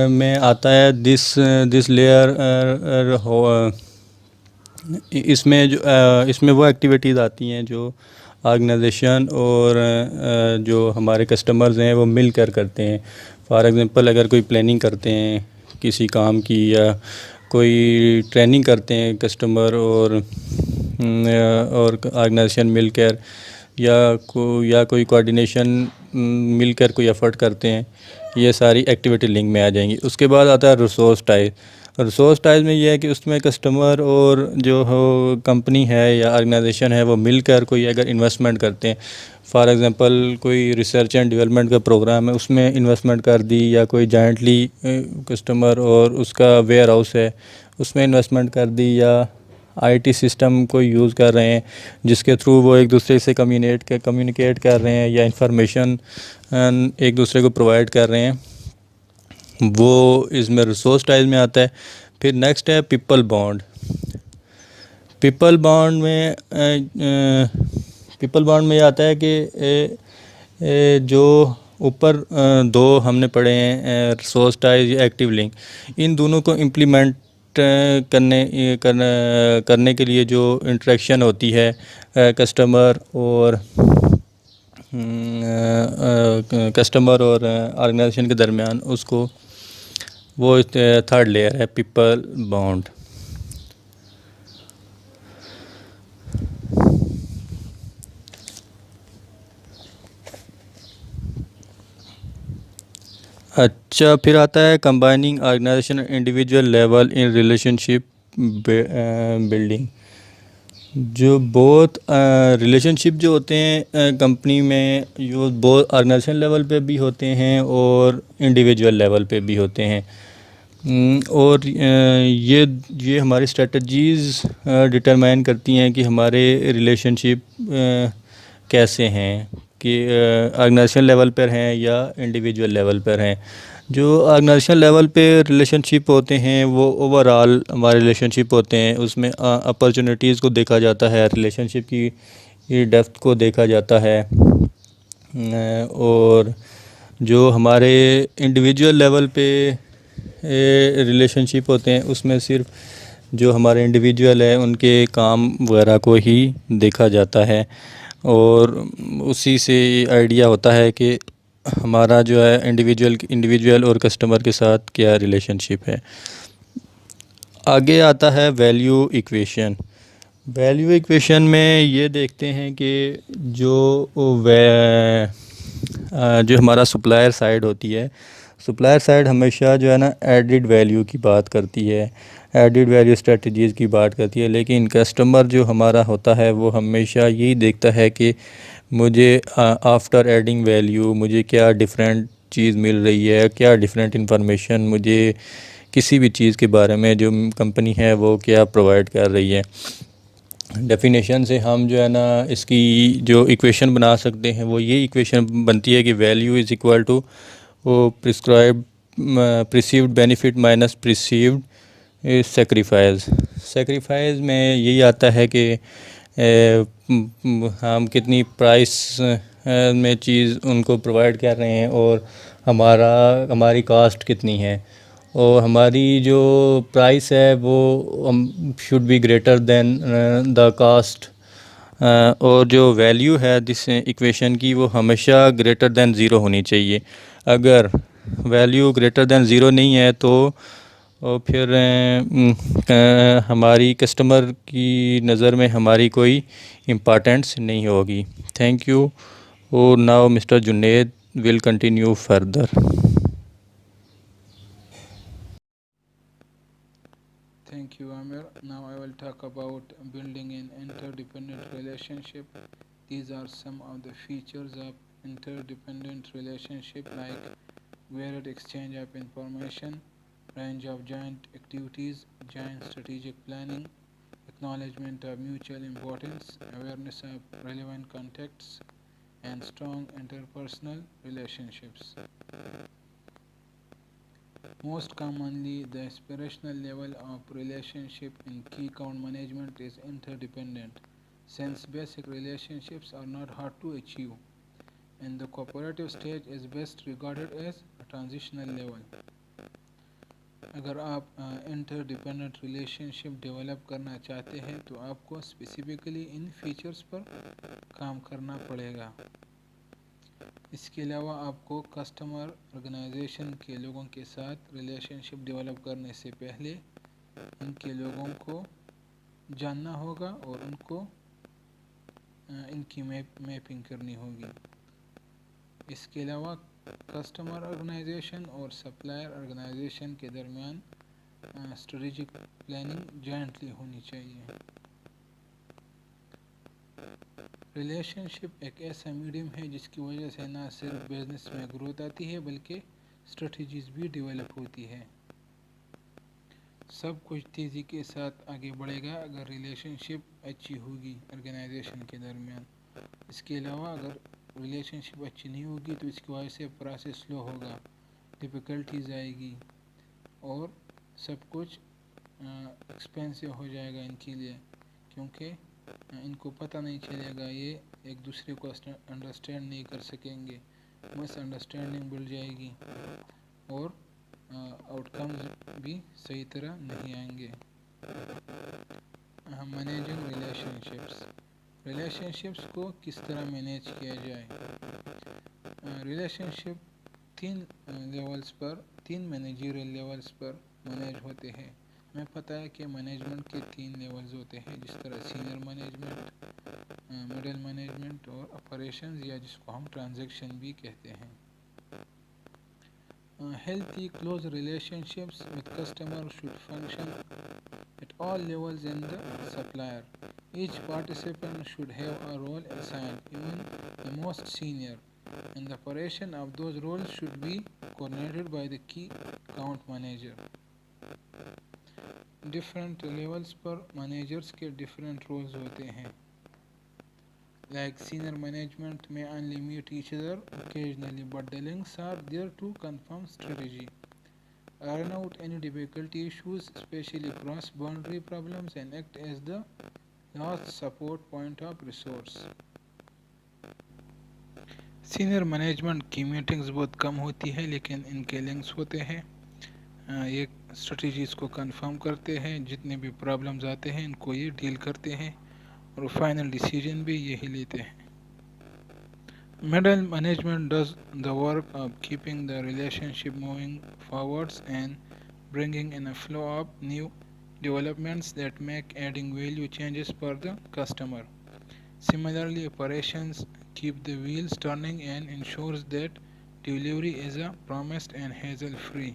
Speaker 2: میں آتا ہے دس لیئر اس میں وہ ایکٹیویٹیز آتی ہیں جو آرگنائزیشن اور جو ہمارے کسٹمرز ہیں وہ مل کر کرتے ہیں۔ فار ایگزامپل اگر کوئی پلاننگ کرتے ہیں کسی کام کی، یا کوئی ٹریننگ کرتے ہیں کسٹمر اور آرگنائزیشن مل کر، یا کوئی کوآرڈینیشن مل کر کوئی ایفرٹ کرتے ہیں، یہ ساری ایکٹیویٹی لنک میں آ جائیں گی۔ اس کے بعد آتا ہے ریسورس ٹائز میں یہ ہے کہ اس میں کسٹمر اور جو کمپنی ہے یا آرگنائزیشن ہے وہ مل کر کوئی اگر انویسٹمنٹ کرتے ہیں، فار ایگزامپل کوئی ریسرچ اینڈ ڈیولپمنٹ کا پروگرام ہے اس میں انویسٹمنٹ کر دی، یا کوئی جائنٹلی کسٹمر اور اس کا ویئر ہاؤس ہے اس میں انویسٹمنٹ کر دی، یا آئی ٹی سسٹم کو یوز کر رہے ہیں جس کے تھرو وہ ایک دوسرے سے کمیونیکیٹ کر رہے ہیں یا انفارمیشن ایک دوسرے کو پرووائڈ کر رہے ہیں، وہ اس میں ریسورس ٹائز میں آتا ہے۔ پھر نیکسٹ ہے پیپل بانڈ۔ پیپل بانڈ میں یہ آتا ہے کہ جو اوپر 2 ہم نے پڑھے ہیں، ریسورس ٹائز یا ایکٹیو لنک، ان دونوں کو امپلیمنٹ کرنے کے لیے جو انٹریکشن ہوتی ہے کسٹمر اور آرگنائزیشن کے درمیان، اس کو وہ 3rd لیئر ہے پیپل بانڈ۔ اچھا، پھر آتا ہے combining organisation individual level in relationship building. جو بہت ریلیشن شپ جو ہوتے ہیں کمپنی میں، جو بہت آرگنائزیشن لیول پہ بھی ہوتے ہیں اور انڈیویجول لیول پہ بھی ہوتے ہیں، اور یہ ہماری اسٹریٹجیز ڈٹرمائن کرتی ہیں کہ ہمارے ریلیشن شپ کیسے ہیں، کہ آرگنائزیشن لیول پر ہیں یا انڈیویجول لیول پر ہیں۔ جو آرگنائزیشن لیول پہ ریلیشن شپ ہوتے ہیں وہ اوور آل ہمارے ریلیشن شپ ہوتے ہیں، اس میں اپرچونیٹیز کو دیکھا جاتا ہے، ریلیشن شپ کی ڈیپتھ کو دیکھا جاتا ہے، اور جو ہمارے انڈیویجول لیول پہ ریلیشن شپ ہوتے ہیں اس میں صرف جو ہمارے انڈیویجول ہیں ان کے کام وغیرہ کو ہی دیکھا جاتا ہے اور اسی سے آئیڈیا ہوتا ہے کہ ہمارا جو ہے انڈیویجول اور کسٹمر کے ساتھ کیا ریلیشن شپ ہے. آگے آتا ہے ویلیو ایکویشن. ویلیو ایکویشن میں یہ دیکھتے ہیں کہ جو جو ہمارا سپلائر سائڈ ہوتی ہے، سپلائر سائڈ ہمیشہ جو ہے نا ایڈڈ ویلیو کی بات کرتی ہے، ایڈڈ ویلیو اسٹریٹجیز کی بات کرتی ہے، لیکن کسٹمر جو ہمارا ہوتا ہے وہ ہمیشہ یہی دیکھتا ہے کہ مجھے آفٹر ایڈنگ ویلیو مجھے کیا ڈفرینٹ چیز مل رہی ہے، کیا ڈفرینٹ انفارمیشن مجھے کسی بھی چیز کے بارے میں جو کمپنی ہے وہ کیا پرووائڈ کر رہی ہے. ڈیفینیشن سے ہم جو ہے نا اس کی جو ایکویشن بنا سکتے ہیں وہ یہ ایکویشن بنتی ہے کہ value is equal to prescribe perceived benefit minus perceived sacrifice. Sacrifice میں یہی آتا ہے کہ ہم کتنی پرائس میں چیز ان کو پرووائڈ کر رہے ہیں اور ہماری کاسٹ کتنی ہے، اور ہماری جو پرائس ہے وہ should be greater than the cost, اور جو ویلیو ہے دس ایکویشن کی وہ ہمیشہ گریٹر دین زیرو ہونی چاہیے. اگر ویلیو گریٹر دین زیرو نہیں ہے تو پھر ہماری کسٹمر کی نظر میں ہماری کوئی امپارٹینس نہیں ہوگی. Thank you. اور now mister Junaid will continue further.
Speaker 3: Thank you, Amir. Now I will talk about building an interdependent relationship. These are some of the features of interdependent relationship, like varied exchange of information, range of joint activities, joint strategic planning, acknowledgement of mutual importance, awareness of relevant contexts, and strong interpersonal relationships. Most commonly, the aspirational level of relationship in key account management is interdependent, since basic relationships are not hard to achieve, and the cooperative stage is best regarded as a transitional level. اگر آپ inter dependent relation شپ develop کرنا چاہتے ہیں تو آپ کو specifically ان features پر کام کرنا پڑے گا. اس کے علاوہ آپ کو کسٹمر آرگنائزیشن کے لوگوں کے ساتھ ریلیشن شپ ڈیولپ کرنے سے پہلے ان کے لوگوں کو جاننا ہوگا اور ان کی میپنگ کرنی ہوگی. اس کے علاوہ کسٹمر آرگنائزیشن اور سپلائر آرگنائزیشن کے درمیان اسٹریٹجک پلاننگ جوائنٹلی ہونی چاہیے. ریلیشن شپ ایک ایسا میڈیم ہے جس کی وجہ سے نہ صرف بزنس میں گروتھ آتی ہے بلکہ اسٹریٹجیز بھی ڈیولپ ہوتی ہے. سب کچھ تیزی کے ساتھ آگے بڑھے گا اگر ریلیشن شپ اچھی ہوگی آرگنائزیشن کے درمیان. اس کے علاوہ اگر ریلیشن شپ اچھی نہیں ہوگی تو اس کی وجہ سے پروسیس سلو ہوگا، ڈفیکلٹیز آئے گی اور سب کچھ ایکسپینسو ہو جائے گا ان کے لیے، کیونکہ ان کو پتہ نہیں چلے گا، یہ ایک دوسرے کو انڈرسٹینڈ نہیں کر سکیں گے، مس انڈرسٹینڈنگ بڑھ جائے گی اور آؤٹ کمز بھی صحیح طرح نہیں آئیں گے. مینیجنگ ریلیشن شپس کو کس طرح مینیج کیا جائے. ریلیشن شپ تین مینیجریل لیولز پر مینیج ہوتے ہیں. ہمیں پتہ ہے کہ مینجمنٹ کے 3 لیولز ہوتے ہیں، جس طرح سینئر مینجمنٹ، مڈل مینجمنٹ اور آپریشنز، یا جس کو ہم ٹرانزیکشن بھی کہتے ہیں. Healthy close relationships with customers should function at all levels in the supplier. Each participant should have a role assigned, even the most senior, and the operation of those roles should be coordinated by the key account manager. Different levels per managers کے different rules ہوتے ہیں. Like senior management may only meet each other occasionally, but the links are there to confirm strategy, iron out any difficulty issues, especially cross-boundary problems, and act as the last support point of resource. Senior management کی meetings بہت کم ہوتی ہے لیکن ان کے links ہوتے ہیں. یہ strategies کو کنفرم کرتے ہیں، جتنے بھی پرابلمز آتے ہیں ان کو یہ ڈیل کرتے ہیں اور فائنل ڈیسیجن بھی یہی لیتے ہیں. Middle management does the work of keeping the relationship moving forwards and bringing in a flow of new developments that make adding value changes for the customer. Similarly, operations keep the wheels turning and ensures that delivery is a promised and hassle-free.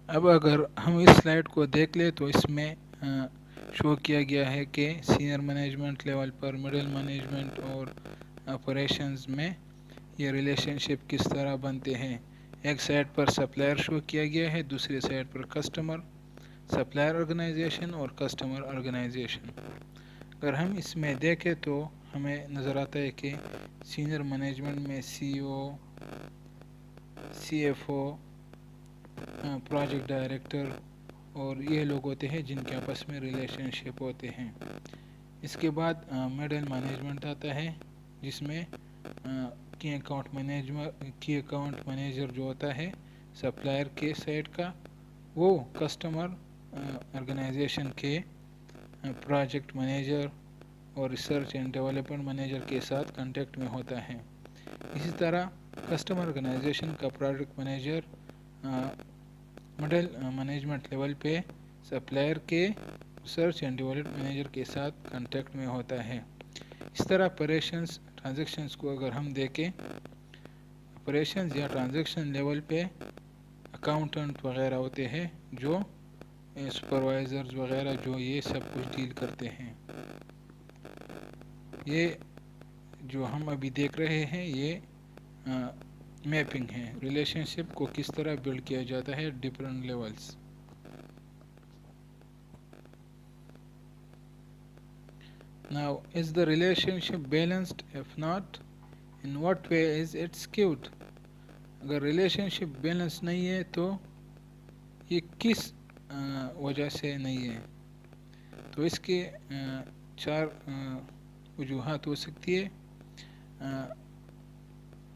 Speaker 3: اب اگر ہم اس slide کو دیکھ لیں تو اس میں شو کیا گیا ہے کہ سینئر مینجمنٹ لیول پر مڈل مینجمنٹ اور آپریشنز میں یہ ریلیشن شپ کس طرح بنتے ہیں. ایک سائڈ پر سپلائر شو کیا گیا ہے، دوسری سائڈ پر کسٹمر، سپلائر آرگنائزیشن اور کسٹمر آرگنائزیشن. اگر ہم اس میں دیکھیں تو ہمیں نظر آتا ہے کہ سینئر مینجمنٹ میں C O, C F O, project director اور یہ لوگ ہوتے ہیں جن کے آپس میں ریلیشن شپ ہوتے ہیں. اس کے بعد مڈل مینجمنٹ آتا ہے جس میں کی اکاؤنٹ مینیجر جو ہوتا ہے سپلائر کے سائڈ کا، وہ کسٹمر آرگنائزیشن کے پروجیکٹ مینیجر اور ریسرچ اینڈ ڈیولپمنٹ مینیجر کے ساتھ کانٹیکٹ میں ہوتا ہے. اسی طرح کسٹمر آرگنائزیشن کا project manager middle management level پہ سپلائر کے ریسرچ اینڈ ڈیولپمنٹ مینیجر کے ساتھ کانٹیکٹ میں ہوتا ہے. اس طرح آپریشنز ٹرانزیکشنز کو اگر ہم دیکھیں، آپریشنز یا ٹرانزیکشن لیول پہ اکاؤنٹنٹ وغیرہ ہوتے ہیں جو سپروائزرز وغیرہ جو یہ سب کچھ ڈیل کرتے ہیں. یہ جو ہم ابھی دیکھ رہے ہیں یہ میپنگ ہے، ریلیشن شپ کو کس طرح بلڈ کیا جاتا ہے different levels. Now, is the relationship balanced? If not, in what way is it skewed? اگر ریلیشن شپ بیلنس نہیں ہے تو یہ کس وجہ سے نہیں ہے؟ تو اس کے چار وجوہات ہو سکتی ہے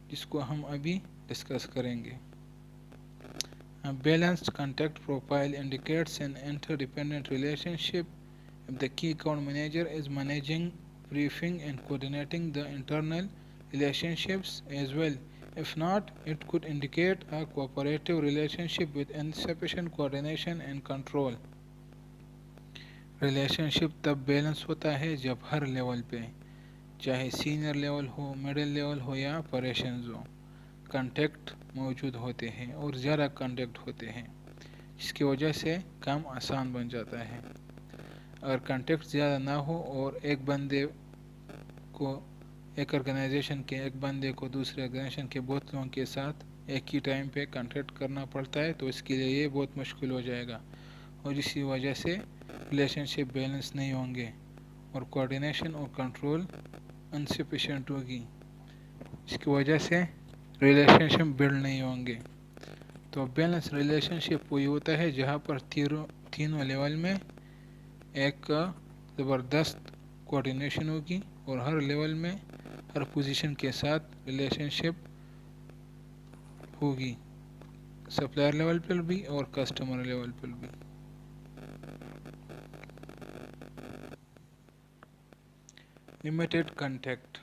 Speaker 3: جس کو ہم ابھی ڈسکس کریں گے. Balanced contact profile indicates an interdependent relationship. If the key account manager is managing, briefing and coordinating the internal relationships as well. If not, it could indicate a cooperative relationship with insufficient coordination and control. Relationship تب balance ہوتا ہے جب ہر level پہ، چاہے senior level ہو، middle level ہو یا آپریشنز ہو، کانٹیکٹ موجود ہوتے ہیں اور زیادہ کانٹیکٹ ہوتے ہیں، جس کی وجہ سے کام آسان بن جاتا ہے. اگر کانٹیکٹ زیادہ نہ ہو اور ایک آرگنائزیشن کے ایک بندے کو دوسرے آرگنائزیشن کے بہت لوگوں کے ساتھ ایک ہی ٹائم پہ کانٹیکٹ کرنا پڑتا ہے تو اس کے لیے یہ بہت مشکل ہو جائے گا اور اسی وجہ سے ریلیشن شپ بیلنس نہیں ہوں گے اور کوآرڈینیشن اور کنٹرول انسفیشینٹ ہوگی، اس کی وجہ سے ریلیشن شپ بلڈ نہیں ہوں گے. تو بیلنس ریلیشن شپ وہی ہوتا ہے جہاں پر تینوں لیول میں ایک زبردست کوآرڈینیشن ہوگی اور ہر لیول میں ہر پوزیشن کے ساتھ ریلیشن شپ ہوگی، سپلائر لیول پر بھی اور کسٹمر لیول پر بھی. Limited contact.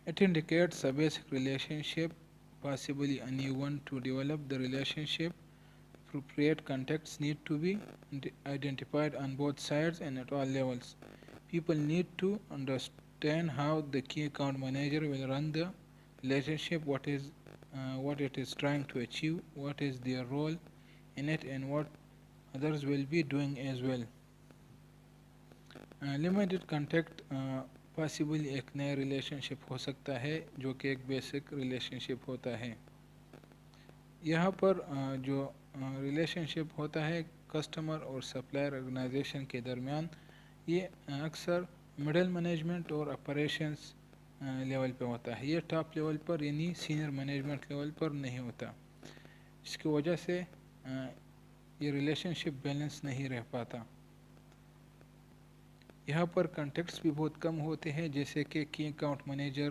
Speaker 3: It indicates a basic relationship, possibly uneven. To develop the relationship, appropriate contacts need to be identified on both sides and at all levels. People need to understand how the key account manager will run the relationship, what it is trying to achieve, what is their role in it, and what others will be doing as well. Limited contact possibly ایک نیا relation شپ ہو سکتا ہے جو کہ ایک basic relation شپ ہوتا ہے. یہاں پر جو ریلیشن شپ ہوتا ہے کسٹمر اور سپلائر آرگنائزیشن کے درمیان، یہ اکثر مڈل مینجمنٹ اور آپریشنز لیول پہ ہوتا ہے. یہ ٹاپ لیول پر یعنی سینئر مینجمنٹ لیول پر نہیں ہوتا، جس کی وجہ سے یہ ریلیشن شپ بیلنس نہیں رہ پاتا. یہاں پر کنٹیکٹس بھی بہت کم ہوتے ہیں، جیسے کہ کی account manager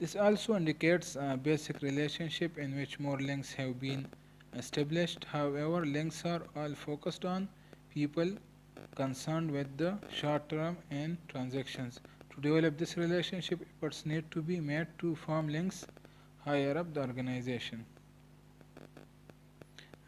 Speaker 3: this also indicates a basic relationship in which more links have been established. However, links are all focused on people concerned with the short term and transactions. To develop this relationship, efforts need to be made to form links higher up the organization.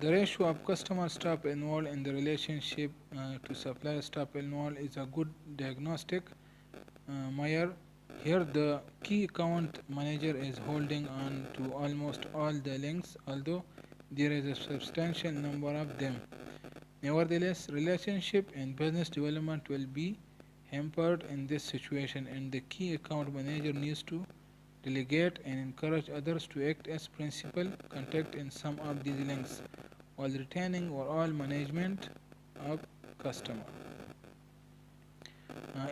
Speaker 3: The ratio of customer staff involved in the relationship to supplier staff involved is a good diagnostic measure. Here the key account manager is holding on to almost all the links, although there is a substantial number of them. Nevertheless, relationship and business development will be hampered in this situation, and the key account manager needs to delegate and encourage others to act as principal contact in some of these links, while retaining overall management of customer.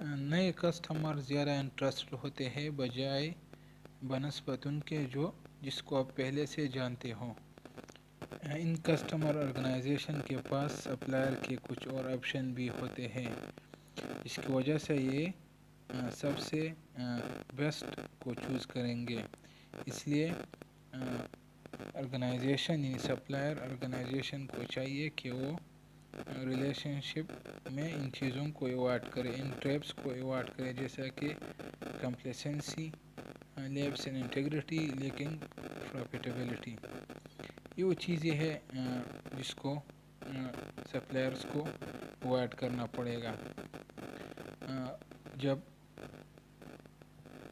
Speaker 3: نئے customer زیادہ interest ہوتے ہیں بجائے بنسبت ان کے جس کو آپ پہلے سے جانتے ہو. ان کسٹمر آرگنائزیشن کے پاس سپلائر کے کچھ اور آپشن بھی ہوتے ہیں، اس کی وجہ سے یہ سب سے بیسٹ کو چوز کریں گے. اس لیے آرگنائزیشن یعنی سپلائر آرگنائزیشن کو چاہیے کہ وہ ریلیشن شپ میں ان چیزوں کو ایوائڈ کرے، ان ٹریپس کو ایوائڈ کرے، جیسا کہ کمپلیسنسی، لیپس ان انٹیگریٹی، لیکنگ پروفیٹیبلٹی. یہ وہ چیزیں ہیں جس کو سپلائرس کو اوائڈ کرنا پڑے گا. جب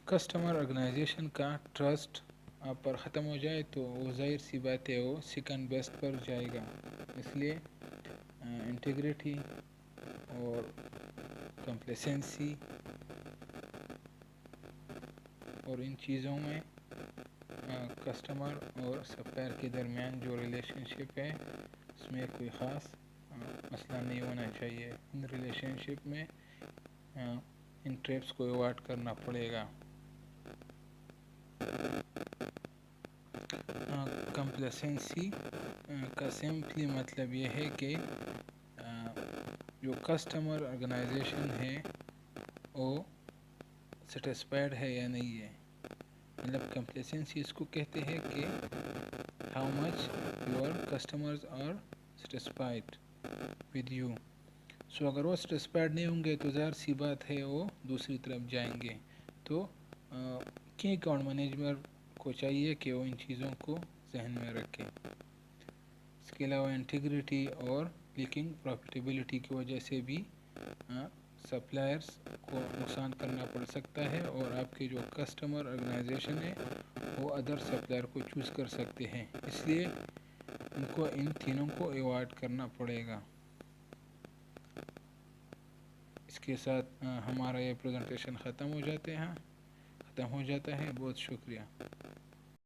Speaker 3: کسٹمر آرگنائزیشن کا ٹرسٹ آپ پر ختم ہو جائے تو وہ ظاہر سی بات ہے وہ سیکنڈ بیسٹ پر جائے گا. اس لیے انٹیگریٹی اور کمپلیسنسی اور ان چیزوں میں کسٹمر اور سپلائر کے درمیان جو ریلیشن شپ ہے اس میں کوئی خاص مسئلہ نہیں ہونا چاہیے. ان ریلیشن شپ میں ان ٹریپس کو ایوائڈ کرنا پڑے گا. کمپلیسنسی کا سمپلی مطلب یہ ہے کہ جو کسٹمر آرگنائزیشن ہے وہ سیٹسفائیڈ ہے یا نہیں ہے. مطلب کمپلیسنسی اس کو کہتے ہیں کہ how much your customers are satisfied with you. So اگر وہ سیٹسفائیڈ نہیں ہوں گے تو ظاہر سی بات ہے وہ دوسری طرف جائیں گے. تو کی اکاؤنٹ مینیجر کو چاہیے کہ وہ ان چیزوں کو ذہن میں رکھے. اس کے علاوہ انٹیگریٹی اور لیکنگ پروفیٹیبلٹی کی وجہ سے بھی سپلائرس کو نقصان کرنا پڑ سکتا ہے اور آپ کے جو کسٹمر آرگنائزیشن ہے وہ ادر سپلائر کو چوز کر سکتے ہیں. اس لیے ان تینوں کو ایوائڈ کرنا پڑے گا. اس کے ساتھ ہمارا یہ پریزنٹیشن ختم ہو جاتا ہے. بہت شکریہ.